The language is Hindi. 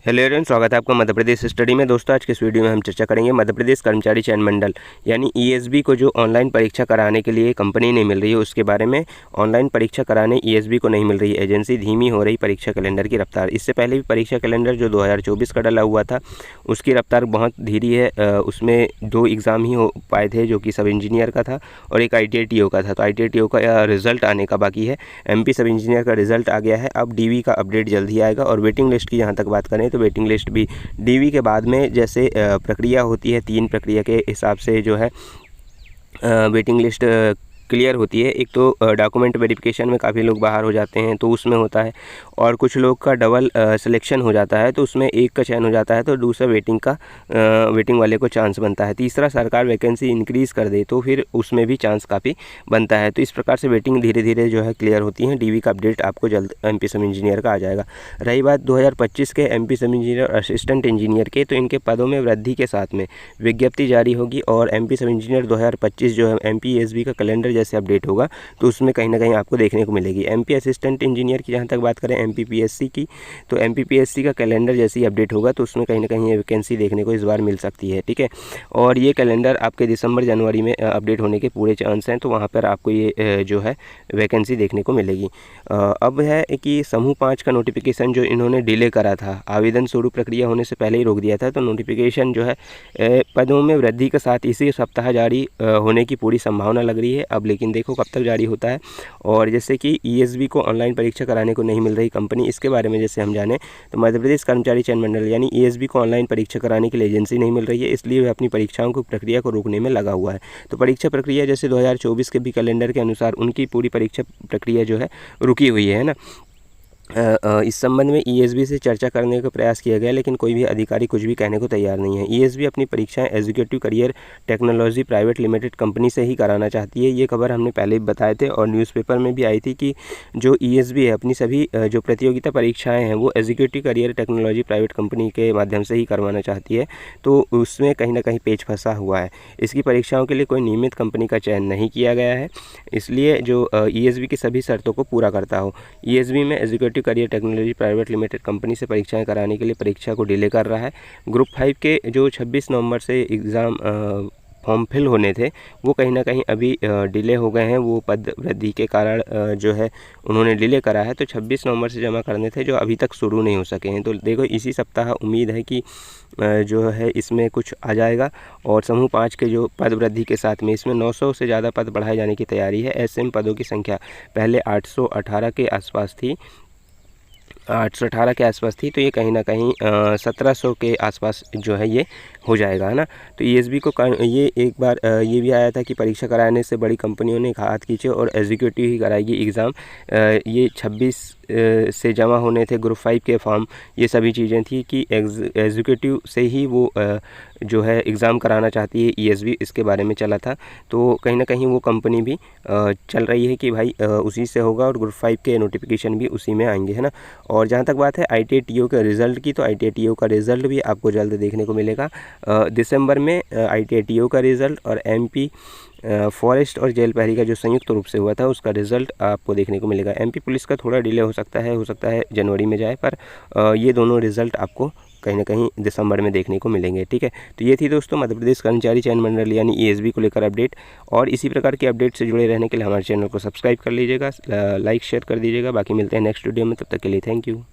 हेलो एवरीवन, स्वागत है आपका मध्य प्रदेश स्टडी में। दोस्तों, आज के इस वीडियो में हम चर्चा करेंगे मध्य प्रदेश कर्मचारी चयन मंडल यानी ईएसबी को जो ऑनलाइन परीक्षा कराने के लिए कंपनी नहीं मिल रही है उसके बारे में। ऑनलाइन परीक्षा कराने ईएसबी को नहीं मिल रही एजेंसी, धीमी हो रही परीक्षा कैलेंडर की रफ्तार। इससे पहले भी परीक्षा कैलेंडर जो 2024 का डला हुआ था उसकी रफ्तार बहुत धीरी है। उसमें 2 एग्ज़ाम ही हो पाए थे, जो कि सब इंजीनियर का था और एक ITI TO का था। तो ITI TO का रिजल्ट आने का बाकी है। MP सब इंजीनियर का रिजल्ट आ गया है। अब DV का अपडेट जल्द ही आएगा। और वेटिंग लिस्ट की जहाँ तक बात करें तो वेटिंग लिस्ट भी DV के बाद में जैसे प्रक्रिया होती है, 3 प्रक्रिया के हिसाब से जो है वेटिंग लिस्ट क्लियर होती है। एक तो डॉक्यूमेंट वेरिफिकेशन में काफ़ी लोग बाहर हो जाते हैं तो उसमें होता है, और कुछ लोग का डबल सिलेक्शन हो जाता है तो उसमें एक का चयन हो जाता है तो दूसरा वेटिंग वाले को चांस बनता है। तीसरा, सरकार वैकेंसी इंक्रीज़ कर दे तो फिर उसमें भी चांस काफ़ी बनता है। तो इस प्रकार से वेटिंग धीरे धीरे जो है क्लियर होती है। DV का अपडेट आपको जल्द MP सब इंजीनियर का आ जाएगा। रही बात 2025 के MP सब इंजीनियर और असिस्टेंट इंजीनियर के, तो इनके पदों में वृद्धि के साथ में विज्ञप्ति जारी होगी और MP सब इंजीनियर 2025 जो है MP ESB का कैलेंडर जैसे अपडेट होगा तो उसमें कहीं ना कहीं आपको देखने को मिलेगी। MP असिस्टेंट इंजीनियर की जहाँ तक बात करें MPPSC की, तो MPPSC का कैलेंडर जैसे ही अपडेट होगा तो उसमें कहीं ना कहीं ये वैकेंसी देखने को इस बार मिल सकती है। ठीक है, और ये कैलेंडर आपके दिसंबर जनवरी में अपडेट होने के पूरे चांस हैं, तो वहाँ पर आपको ये जो है वैकेंसी देखने को मिलेगी। अब है कि समूह 5 का नोटिफिकेशन जो इन्होंने डिले करा था, आवेदन शुरू प्रक्रिया होने से पहले ही रोक दिया था, तो नोटिफिकेशन जो है पदों में वृद्धि के साथ इसी सप्ताह जारी होने की पूरी संभावना लग रही है। अब लेकिन देखो कब तक जारी होता है। और जैसे कि ESB को ऑनलाइन परीक्षा कराने को नहीं मिल रही कंपनी, इसके बारे में जैसे हम जाने तो मध्य प्रदेश कर्मचारी चयन मंडल यानी ESB को ऑनलाइन परीक्षा कराने के लिए एजेंसी नहीं मिल रही है, इसलिए वह अपनी परीक्षाओं की प्रक्रिया को रोकने में लगा हुआ है। तो परीक्षा प्रक्रिया जैसे 2024 के भी कैलेंडर के अनुसार उनकी पूरी परीक्षा प्रक्रिया जो है रुकी हुई है ना। इस संबंध में ESB से चर्चा करने का प्रयास किया गया, लेकिन कोई भी अधिकारी कुछ भी कहने को तैयार नहीं है। ESB अपनी परीक्षाएं executive career technology private limited company से ही कराना चाहती है। ये खबर हमने पहले भी बताए थे और न्यूज़पेपर में भी आई थी कि जो ESB है अपनी सभी जो प्रतियोगिता परीक्षाएँ हैं वो executive career technology private company के माध्यम से ही करवाना चाहती है, तो उसमें कहीं ना कहीं पेच फंसा हुआ है। इसकी परीक्षाओं के लिए कोई नियमित कंपनी का चयन नहीं किया गया है, इसलिए जो ESB की सभी शर्तों को पूरा करता हो। ESB में executive career technology private limited company से परीक्षाएं कराने के लिए परीक्षा को डिले कर रहा है। ग्रुप 5 के जो 26 नवंबर से एग्ज़ाम फॉर्म फिल होने थे वो कहीं ना कहीं अभी डिले हो गए हैं। वो पद वृद्धि के कारण जो है उन्होंने डिले करा है, तो 26 नवंबर से जमा करने थे जो अभी तक शुरू नहीं हो सके हैं। तो देखो इसी सप्ताह उम्मीद है कि जो है इसमें कुछ आ जाएगा। और समूह 5 के जो पद वृद्धि के साथ में इसमें 900 से ज़्यादा पद बढ़ाए जाने की तैयारी है। SM पदों की संख्या पहले 818 के आसपास थी, 818 के आसपास थी, तो ये कहीं ना कहीं 1700 के आसपास जो है ये हो जाएगा, है ना। तो ESB को ये एक बार ये भी आया था कि परीक्षा कराने से बड़ी कंपनियों ने हाथ खींचे और एग्जीक्यूटिव ही कराएगी एग्ज़ाम। ये 26 से जमा होने थे ग्रुप 5 के फॉर्म, ये सभी चीज़ें थी कि एग्जीक्यूटिव से ही वो जो है एग्ज़ाम कराना चाहती है ESB, इसके बारे में चला था। तो कहीं ना कहीं वो कंपनी भी चल रही है कि भाई उसी से होगा और ग्रुप 5 के नोटिफिकेशन भी उसी में आएंगे, है ना। और जहाँ तक बात है ITI TO के रिज़ल्ट की, तो ITI TO का रिज़ल्ट भी आपको जल्द देखने को मिलेगा। दिसंबर में ITI TO का रिज़ल्ट और MP फॉरेस्ट और जेल प्रहरी का जो संयुक्त रूप से हुआ था उसका रिज़ल्ट आपको देखने को मिलेगा। MP पुलिस का थोड़ा डिले हो सकता है जनवरी में जाए, पर ये दोनों रिज़ल्ट आपको कहीं ना कहीं दिसंबर में देखने को मिलेंगे। ठीक है, तो ये थी दोस्तों मध्य प्रदेश कर्मचारी चयन मंडल यानी ESB को लेकर अपडेट। और इसी प्रकार के अपडेट से जुड़े रहने के लिए हमारे चैनल को सब्सक्राइब कर लीजिएगा, लाइक शेयर कर दीजिएगा। बाकी मिलते हैं नेक्स्ट वीडियो में, तब तक के लिए थैंक यू।